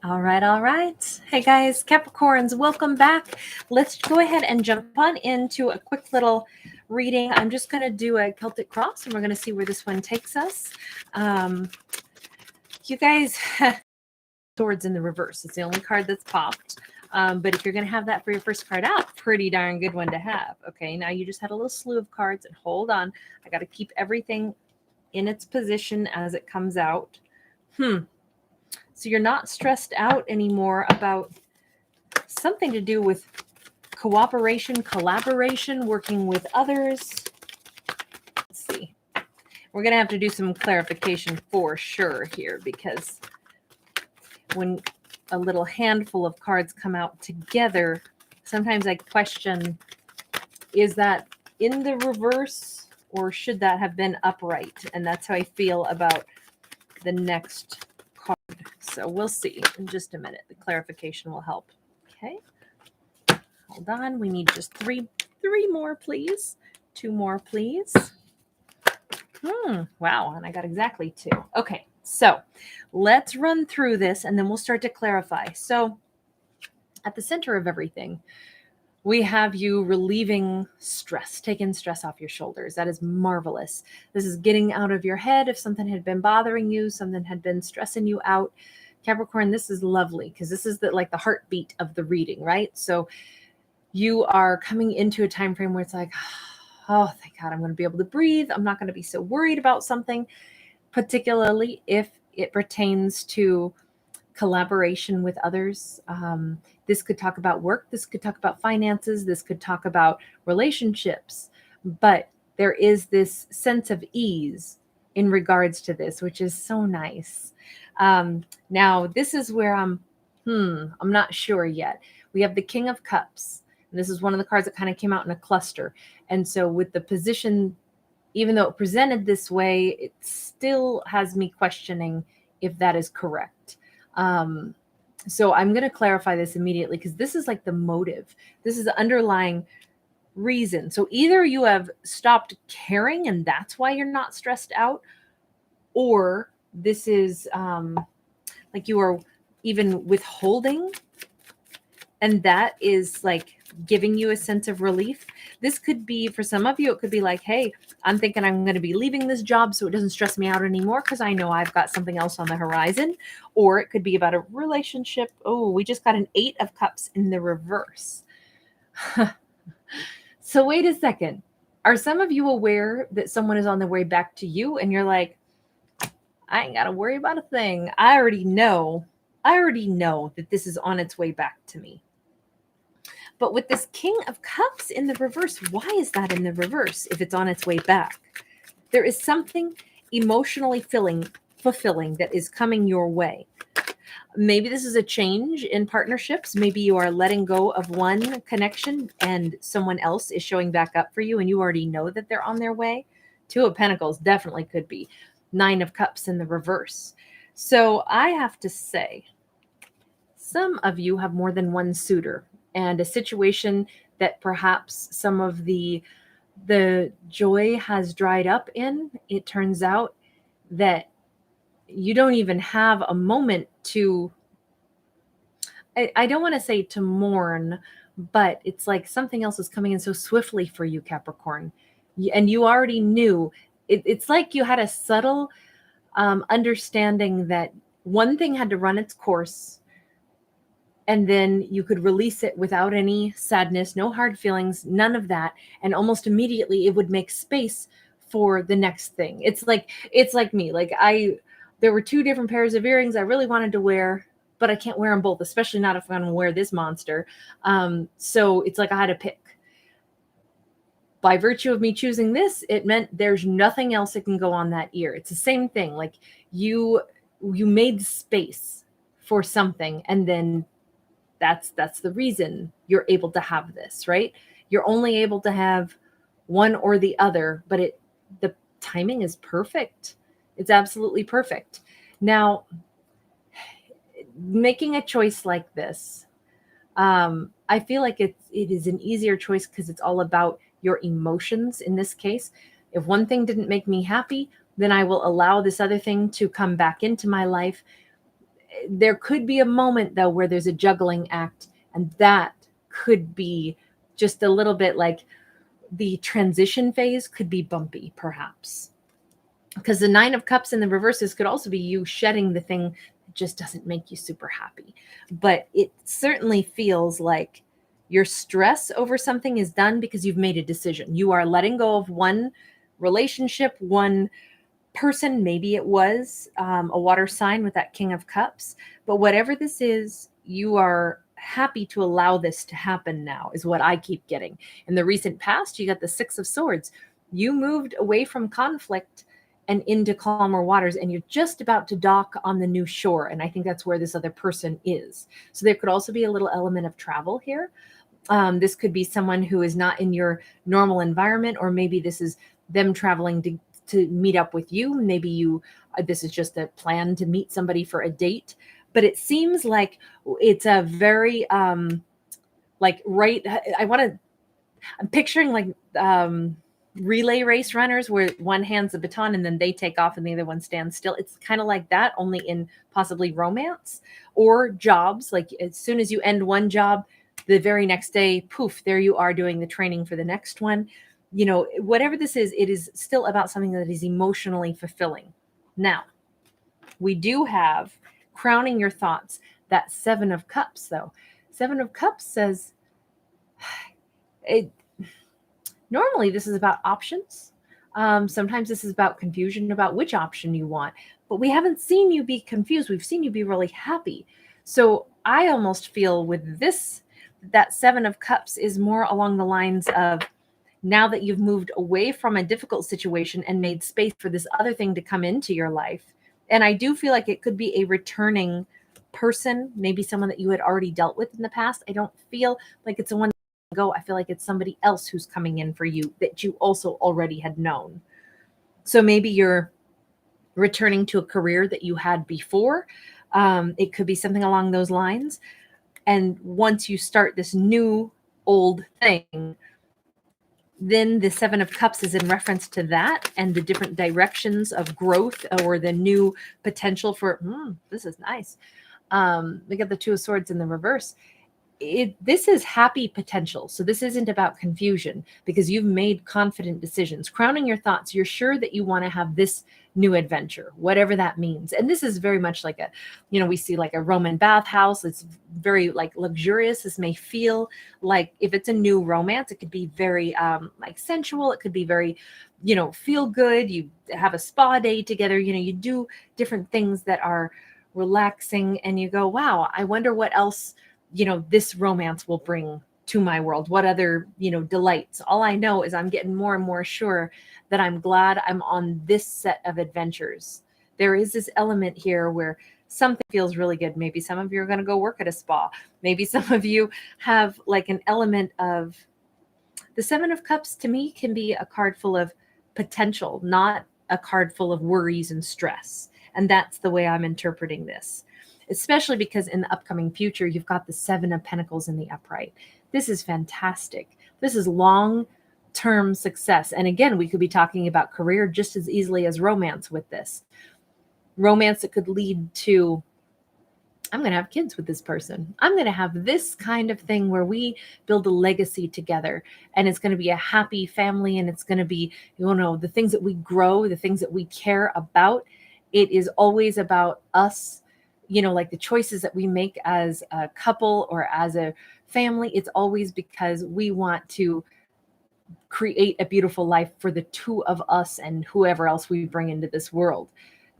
All right, all right. Hey guys, Capricorns, welcome back. Let's go ahead and jump on into a quick little reading. I'm just going to do a Celtic cross and we're going to see where this one takes us. You guys, swords in the reverse. It's the only card that's popped. But if you're going to have that for your first card out, pretty darn good one to have. Okay, now you just had a little slew of cards and hold on. I got to keep everything in its position as it comes out. So you're not stressed out anymore about something to do with cooperation, collaboration, working with others. Let's see. We're going to have to do some clarification for sure here, because when a little handful of cards come out together, sometimes I question, is that in the reverse or should that have been upright? And that's how I feel about the next card. So we'll see in just a minute. The clarification will help. Okay. Hold on. We need just three more, please. 2 more, please. Wow. And I got exactly 2. Okay. So let's run through this and then we'll start to clarify. So at the center of everything, we have you relieving stress, taking stress off your shoulders. That is marvelous. This is getting out of your head. If something had been bothering you, something had been stressing you out, Capricorn, this is lovely because this is like the heartbeat of the reading, right? So you are coming into a time frame where it's like, oh, thank God, I'm going to be able to breathe. I'm not going to be so worried about something, particularly if it pertains to collaboration with others. This could talk about work. This could talk about finances. This could talk about relationships. But there is this sense of ease in regards to this, which is so nice. Now, this is where I'm not sure yet. We have the King of Cups. And this is one of the cards that kind of came out in a cluster. And so with the position, even though it presented this way, it still has me questioning if that is correct. So I'm going to clarify this immediately because this is like the motive. This is the underlying reason. So either you have stopped caring and that's why you're not stressed out, or this is like you are even withholding, and that is like giving you a sense of relief. This could be, for some of you, it could be like, hey, I'm thinking I'm going to be leaving this job so it doesn't stress me out anymore because I know I've got something else on the horizon. Or it could be about a relationship. Oh, we just got an 8 of Cups in the reverse. So wait a second. Are some of you aware that someone is on their way back to you and you're like, I ain't got to worry about a thing. I already know that this is on its way back to me. But with this King of Cups in the reverse, why is that in the reverse if it's on its way back? There is something emotionally fulfilling that is coming your way. Maybe this is a change in partnerships. Maybe you are letting go of one connection and someone else is showing back up for you and you already know that they're on their way. 2 of Pentacles definitely could be. 9 of Cups in the reverse. So I have to say, some of you have more than one suitor. And a situation that perhaps some of the joy has dried up in, it turns out that you don't even have a moment to, I don't want to say to mourn, but it's like something else is coming in so swiftly for you, Capricorn. And you already knew. It's like you had a subtle understanding that one thing had to run its course, and then you could release it without any sadness, no hard feelings, none of that. And almost immediately it would make space for the next thing. It's like me. Like there were 2 different pairs of earrings I really wanted to wear, but I can't wear them both, especially not if I'm going to wear this monster. So it's like I had to pick. By virtue of me choosing this, it meant there's nothing else that can go on that ear. It's the same thing. Like you made space for something, and then that's the reason you're able to have this, right? You're only able to have one or the other, but the timing is perfect. It's absolutely perfect. Now, making a choice like this, I feel like it is an easier choice because it's all about your emotions in this case. If one thing didn't make me happy, then I will allow this other thing to come back into my life. There could be a moment though where there's a juggling act, and that could be just a little bit like the transition phase could be bumpy, perhaps. Because the 9 of Cups in the reverses could also be you shedding the thing that just doesn't make you super happy. But it certainly feels like your stress over something is done because you've made a decision. You are letting go of one relationship, one person. Maybe it was a water sign with that King of Cups. But whatever this is, you are happy to allow this to happen now, is what I keep getting. In the recent past, you got the 6 of Swords. You moved away from conflict and into calmer waters, and you're just about to dock on the new shore. And I think that's where this other person is. So there could also be a little element of travel here. This could be someone who is not in your normal environment, or maybe this is them traveling to meet up with you. Maybe you, this is just a plan to meet somebody for a date. But it seems like it's a very, I'm picturing like relay race runners where one hands the baton and then they take off and the other one stands still. It's kind of like that, only in possibly romance or jobs. Like as soon as you end one job, the very next day, poof, there you are doing the training for the next one. You know, whatever this is, it is still about something that is emotionally fulfilling. Now, we do have crowning your thoughts, that 7 of Cups, though. 7 of Cups says, normally this is about options. Sometimes this is about confusion about which option you want, but we haven't seen you be confused. We've seen you be really happy. So I almost feel with this, that 7 of Cups is more along the lines of, now that you've moved away from a difficult situation and made space for this other thing to come into your life. And I do feel like it could be a returning person, maybe someone that you had already dealt with in the past. I don't feel like it's someone go. I feel like it's somebody else who's coming in for you that you also already had known. So maybe you're returning to a career that you had before. It could be something along those lines. And once you start this new old thing, then the 7 of Cups is in reference to that and the different directions of growth or the new potential for, this is nice. We got the 2 of Swords in the reverse. This is happy potential. So this isn't about confusion because you've made confident decisions. Crowning your thoughts, you're sure that you want to have this new adventure, whatever that means. And this is very much like a, we see like a Roman bathhouse. It's very like luxurious. This may feel like, if it's a new romance, it could be very like sensual. It could be very, feel good. You have a spa day together. You do different things that are relaxing and you go, wow, I wonder what else this romance will bring to my world. What other, delights. All I know is I'm getting more and more sure that I'm glad I'm on this set of adventures. There is this element here where something feels really good. Maybe some of you are going to go work at a spa. Maybe some of you have like an element of, the 7 of Cups to me can be a card full of potential, not a card full of worries and stress. And that's the way I'm interpreting this. Especially because in the upcoming future, you've got the 7 of Pentacles in the upright. This is fantastic. This is long-term success. And again, we could be talking about career just as easily as romance with this. Romance that could lead to, I'm going to have kids with this person. I'm going to have this kind of thing where we build a legacy together. And it's going to be a happy family. And it's going to be, the things that we grow, the things that we care about. It is always about us. Like the choices that we make as a couple or as a family, it's always because we want to create a beautiful life for the 2 of us and whoever else we bring into this world.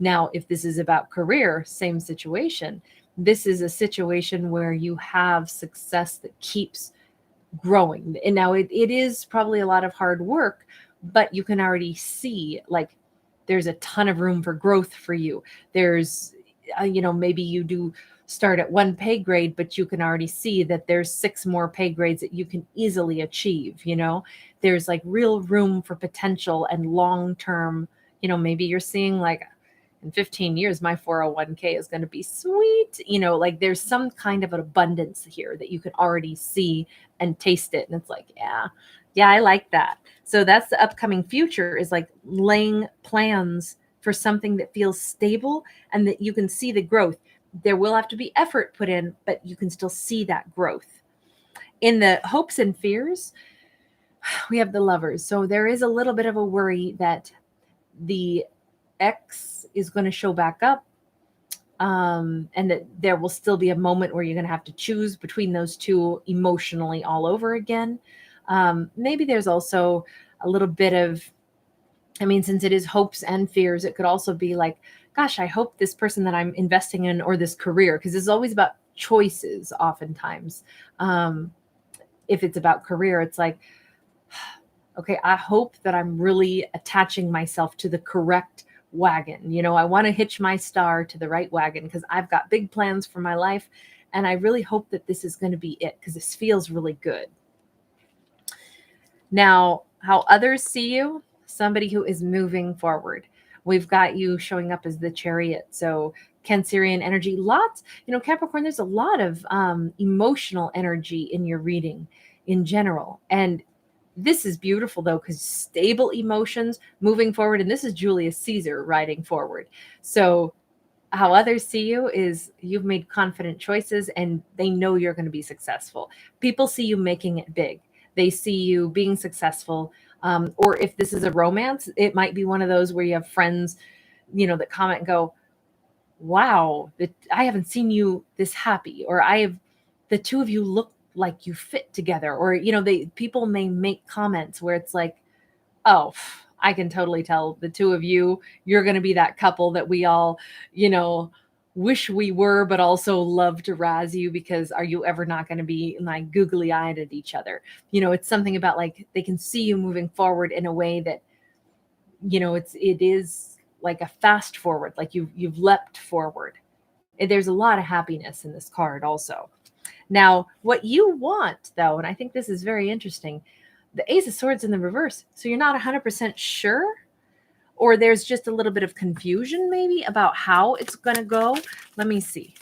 Now, if this is about career, same situation. This is a situation where you have success that keeps growing. And now it is probably a lot of hard work, but you can already see like there's a ton of room for growth for you. There's maybe you do start at 1 pay grade, but you can already see that there's 6 more pay grades that you can easily achieve. There's like real room for potential and long-term, maybe you're seeing like in 15 years, my 401k is going to be sweet. Like there's some kind of an abundance here that you can already see and taste it. And it's like, yeah, I like that. So that's the upcoming future, is like laying plans for something that feels stable and that you can see the growth. There will have to be effort put in, but you can still see that growth. In the hopes and fears, we have the Lovers. So there is a little bit of a worry that the ex is going to show back up, and that there will still be a moment where you're going to have to choose between those two emotionally all over again. Maybe there's also a little bit of, I mean, since it is hopes and fears, it could also be like, gosh, I hope this person that I'm investing in, or this career, because it's always about choices oftentimes. If it's about career, it's like, okay, I hope that I'm really attaching myself to the correct wagon. You know, I want to hitch my star to the right wagon because I've got big plans for my life. And I really hope that this is going to be it because this feels really good. Now, how others see you, somebody who is moving forward. We've got you showing up as the Chariot. So Cancerian energy, lots, you know, Capricorn, there's a lot of emotional energy in your reading in general. And this is beautiful though, because stable emotions moving forward. And this is Julius Caesar riding forward. So how others see you is you've made confident choices and they know you're going to be successful. People see you making it big. They see you being successful. Or if this is a romance, it might be one of those where you have friends, you know, that comment and go, wow, I haven't seen you this happy, or the two of you look like you fit together, or, you know, people may make comments where it's like, oh, I can totally tell the two of you're going to be that couple that we all, you know, wish we were, but also love to razz you because are you ever not going to be like googly eyed at each other? You know, it's something about like they can see you moving forward in a way that, you know, it is like a fast forward, like you've leapt forward. There's a lot of happiness in this card also. Now, what you want though, and I think this is very interesting, the Ace of Swords in the reverse. So you're not 100% sure, or there's just a little bit of confusion maybe about how it's going to go. Let me see.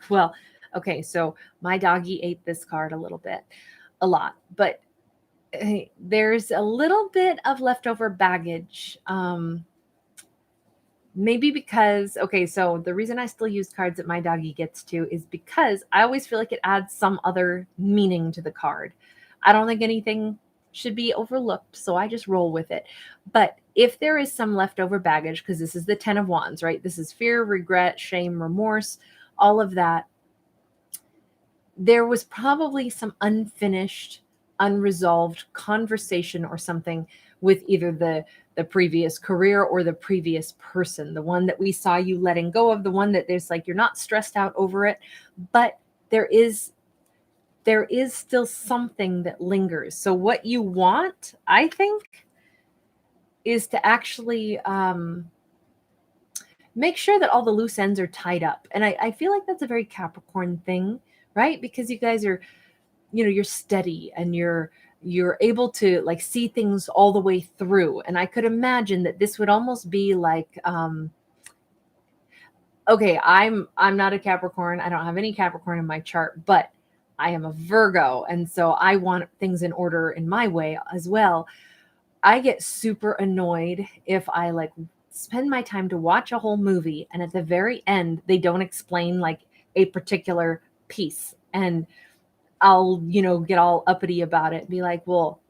Well, okay, so my doggy ate this card a lot, but there's a little bit of leftover baggage. Maybe because, okay, so the reason I still use cards that my doggy gets to is because I always feel like it adds some other meaning to the card. I don't think anything should be overlooked, so I just roll with it. But if there is some leftover baggage, because this is the 10 of Wands, right? This is fear, regret, shame, remorse, all of that. There was probably some unfinished, unresolved conversation or something with either the previous career or the previous person, the one that we saw you letting go of, the one that there's like, you're not stressed out over it, but there is still something that lingers. So what you want, I think, is to actually make sure that all the loose ends are tied up. And I feel like that's a very Capricorn thing, right? Because you guys are, you know, you're steady and you're able to like see things all the way through. And I could imagine that this would almost be like, okay, I'm not a Capricorn. I don't have any Capricorn in my chart, but I am a Virgo. And so I want things in order in my way as well. I get super annoyed if I like spend my time to watch a whole movie and at the very end, they don't explain like a particular piece. And I'll, you know, get all uppity about it and be like, well,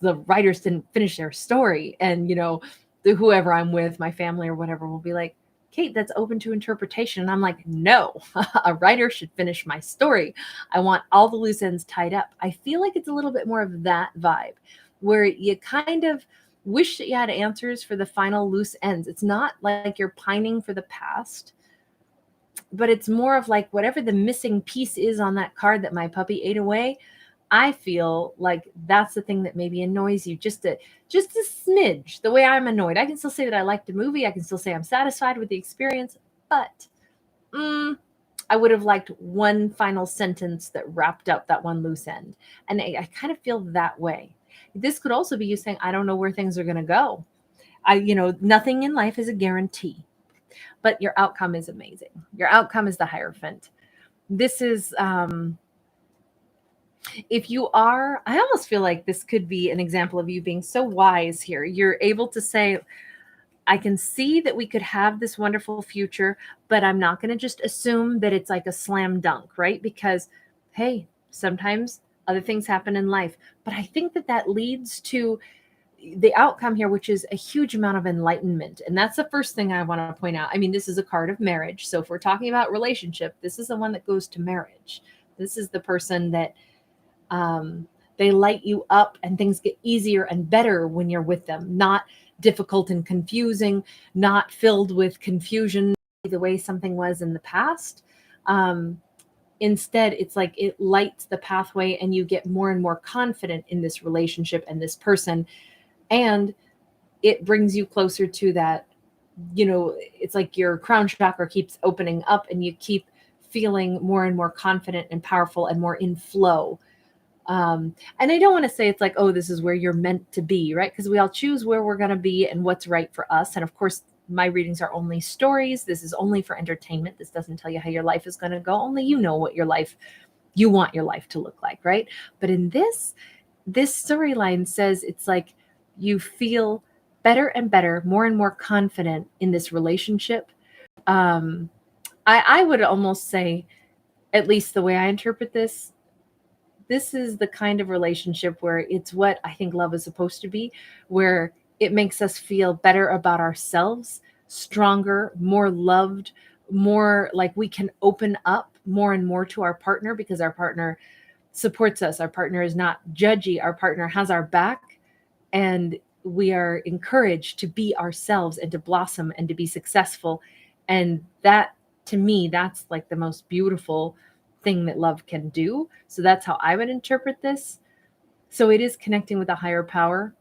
the writers didn't finish their story. And, you know, whoever I'm with, my family or whatever, will be like, Kate, that's open to interpretation. And I'm like, no, a writer should finish my story. I want all the loose ends tied up. I feel like it's a little bit more of that vibe where you kind of wish that you had answers for the final loose ends. It's not like you're pining for the past, but it's more of like whatever the missing piece is on that card that my puppy ate away. I feel like that's the thing that maybe annoys you just a smidge, the way I'm annoyed. I can still say that I liked the movie. I can still say I'm satisfied with the experience, but I would have liked one final sentence that wrapped up that one loose end. And I kind of feel that way. This could also be you saying, I don't know where things are going to go. You know, nothing in life is a guarantee, but your outcome is amazing. Your outcome is the Hierophant. This is, if you are, I almost feel like this could be an example of you being so wise here. You're able to say, I can see that we could have this wonderful future, but I'm not going to just assume that it's like a slam dunk, right? Because, hey, sometimes other things happen in life. But I think that that leads to the outcome here, which is a huge amount of enlightenment. And that's the first thing I want to point out. I mean, this is a card of marriage. So if we're talking about relationship, this is the one that goes to marriage. This is the person that they light you up and things get easier and better when you're with them, not difficult and confusing, not filled with confusion the way something was in the past. Instead, it's like it lights the pathway and you get more and more confident in this relationship and this person. And it brings you closer to that, it's like your crown chakra keeps opening up and you keep feeling more and more confident and powerful and more in flow. And I don't want to say it's like, oh, this is where you're meant to be, right? Because we all choose where we're going to be and what's right for us. And of course, my readings are only stories. This is only for entertainment. This doesn't tell you how your life is going to go. Only you know what you want your life to look like, right? But in this storyline says it's like you feel better and better, more and more confident in this relationship. I would almost say, at least the way I interpret this is the kind of relationship where it's what I think love is supposed to be, where it makes us feel better about ourselves, stronger, more loved, more like we can open up more and more to our partner because our partner supports us. Our partner is not judgy. Our partner has our back, and we are encouraged to be ourselves and to blossom and to be successful. And that, to me, that's like the most beautiful thing that love can do. So that's how I would interpret this. So it is connecting with a higher power.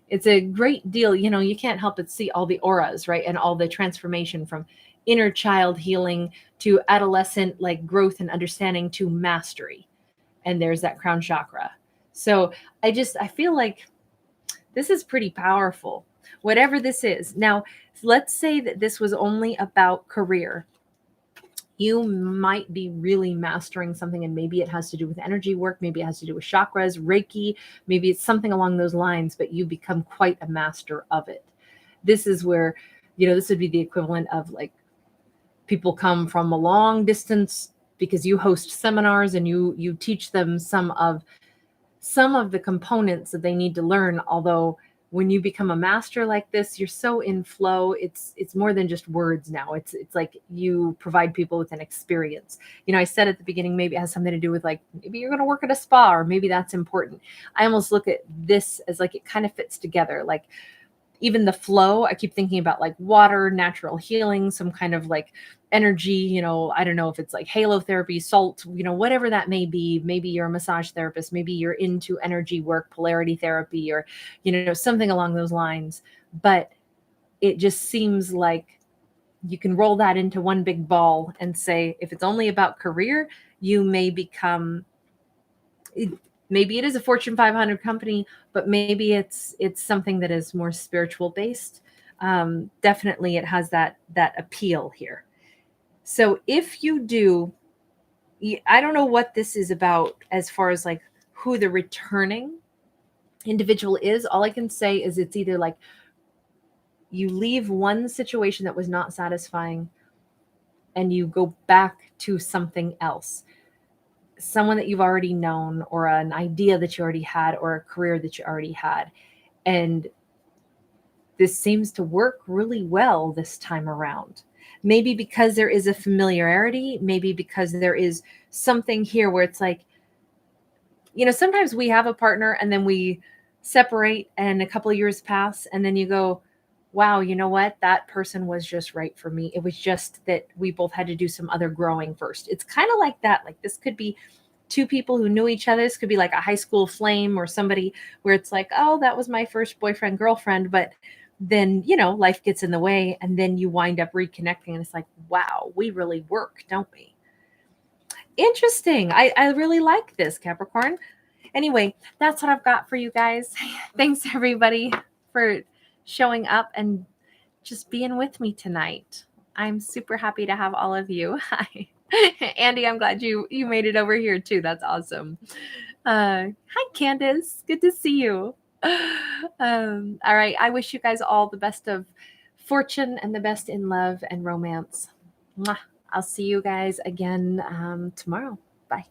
It's a great deal. You can't help but see all the auras, right? And all the transformation from inner child healing to adolescent like growth and understanding to mastery. And there's that crown chakra. So I feel like this is pretty powerful, whatever this is. Now, let's say that this was only about career. You might be really mastering something, and maybe it has to do with energy work. Maybe it has to do with chakras, Reiki. Maybe it's something along those lines, but you become quite a master of it. This is where, this would be the equivalent of like people come from a long distance because you host seminars and you teach them some of the components that they need to learn. Although when you become a master like this, you're so in flow. It's more than just words now. It's like you provide people with an experience. I said at the beginning, maybe it has something to do with like, maybe you're going to work at a spa, or maybe that's important. I almost look at this as like, it kind of fits together. Like even the flow, I keep thinking about like water, natural healing, some kind of like energy, I don't know if it's like halo therapy, salt, whatever that may be. Maybe you're a massage therapist, maybe you're into energy work, polarity therapy, or, something along those lines. But it just seems like you can roll that into one big ball and say, if it's only about career, you may become, maybe it is a Fortune 500 company, but maybe it's something that is more spiritual based. Definitely it has that appeal here. So if you do, I don't know what this is about as far as like who the returning individual is. All I can say is it's either like you leave one situation that was not satisfying and you go back to something else. Someone that you've already known, or an idea that you already had, or a career that you already had. And this seems to work really well this time around. Maybe because there is a familiarity, maybe because there is something here where it's like, sometimes we have a partner and then we separate and a couple of years pass and then you go, wow, you know what? That person was just right for me. It was just that we both had to do some other growing first. It's kind of like that. Like this could be two people who knew each other. This could be like a high school flame or somebody where it's like, oh, that was my first boyfriend, girlfriend. But then, life gets in the way and then you wind up reconnecting and it's like, wow, we really work, don't we? Interesting. I really like this, Capricorn. Anyway, that's what I've got for you guys. Thanks everybody for showing up and just being with me tonight. I'm super happy to have all of you. Hi. Andy, I'm glad you made it over here too. That's awesome. Hi, Candace. Good to see you. All right. I wish you guys all the best of fortune and the best in love and romance. Mwah. I'll see you guys again tomorrow. Bye.